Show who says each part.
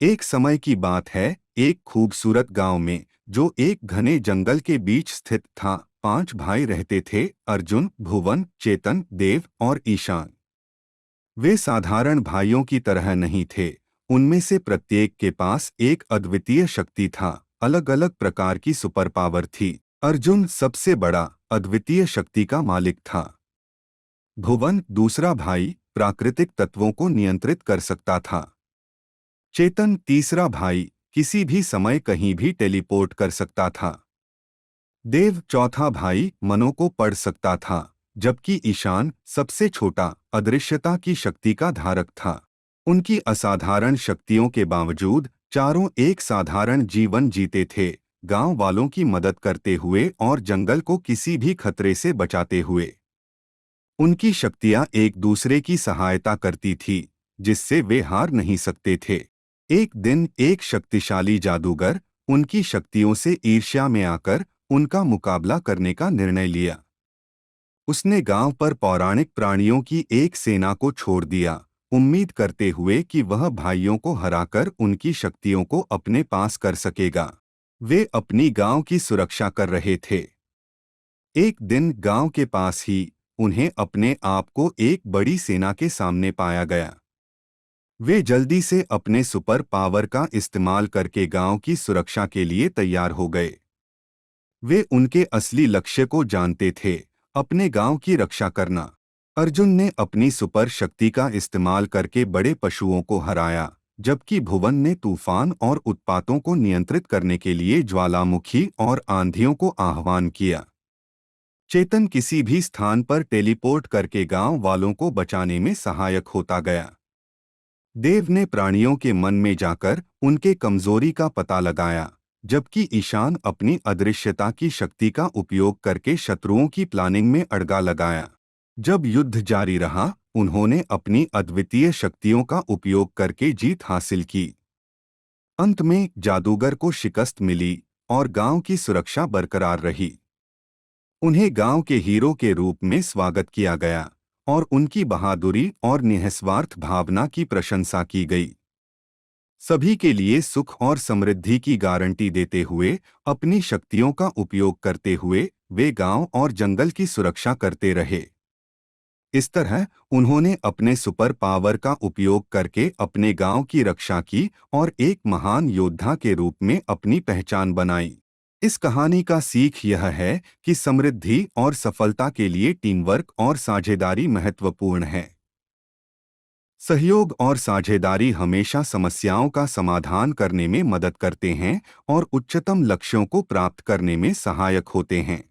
Speaker 1: एक समय की बात है, एक खूबसूरत गांव में, जो एक घने जंगल के बीच स्थित था, 5 भाई रहते थे: अर्जुन, भुवन, चेतन, देव और ईशान। वे साधारण भाइयों की तरह नहीं थे। उनमें से प्रत्येक के पास एक अद्वितीय शक्ति था, अलग अलग प्रकार की सुपर पावर थी। अर्जुन सबसे बड़ा, अद्वितीय शक्ति का मालिक था। भुवन, दूसरा भाई, प्राकृतिक तत्वों को नियंत्रित कर सकता था। चेतन, तीसरा भाई, किसी भी समय कहीं भी टेलीपोर्ट कर सकता था। देव, चौथा भाई, मनों को पढ़ सकता था। जबकि ईशान, सबसे छोटा, अदृश्यता की शक्ति का धारक था। उनकी असाधारण शक्तियों के बावजूद चारों एक साधारण जीवन जीते थे, गांव वालों की मदद करते हुए और जंगल को किसी भी खतरे से बचाते हुए। उनकी शक्तियां एक दूसरे की सहायता करती थी, जिससे वे हार नहीं सकते थे। एक दिन एक शक्तिशाली जादूगर उनकी शक्तियों से ईर्ष्या में आकर उनका मुकाबला करने का निर्णय लिया। उसने गांव पर पौराणिक प्राणियों की एक सेना को छोड़ दिया, उम्मीद करते हुए कि वह भाइयों को हराकर उनकी शक्तियों को अपने पास कर सकेगा। वे अपनी गांव की सुरक्षा कर रहे थे। एक दिन गांव के पास ही उन्हें अपने आप को एक बड़ी सेना के सामने पाया गया। वे जल्दी से अपने सुपर पावर का इस्तेमाल करके गांव की सुरक्षा के लिए तैयार हो गए। वे उनके असली लक्ष्य को जानते थे, अपने गांव की रक्षा करना। अर्जुन ने अपनी सुपर शक्ति का इस्तेमाल करके बड़े पशुओं को हराया, जबकि भुवन ने तूफान और उत्पातों को नियंत्रित करने के लिए ज्वालामुखी और आंधियों को आह्वान किया। चेतन किसी भी स्थान पर टेलीपोर्ट करके गांव वालों को बचाने में सहायक होता गया। देव ने प्राणियों के मन में जाकर उनके कमजोरी का पता लगाया, जबकि ईशान अपनी अदृश्यता की शक्ति का उपयोग करके शत्रुओं की प्लानिंग में अड़गा लगाया। जब युद्ध जारी रहा, उन्होंने अपनी अद्वितीय शक्तियों का उपयोग करके जीत हासिल की। अंत में जादूगर को शिकस्त मिली और गांव की सुरक्षा बरकरार रही। उन्हें गांव के हीरो के रूप में स्वागत किया गया और उनकी बहादुरी और निस्वार्थ भावना की प्रशंसा की गई। सभी के लिए सुख और समृद्धि की गारंटी देते हुए अपनी शक्तियों का उपयोग करते हुए वे गांव और जंगल की सुरक्षा करते रहे। इस तरह उन्होंने अपने सुपर पावर का उपयोग करके अपने गांव की रक्षा की और एक महान योद्धा के रूप में अपनी पहचान बनाई। इस कहानी का सीख यह है कि समृद्धि और सफलता के लिए टीम वर्क और साझेदारी महत्वपूर्ण है। सहयोग और साझेदारी हमेशा समस्याओं का समाधान करने में मदद करते हैं और उच्चतम लक्ष्यों को प्राप्त करने में सहायक होते हैं।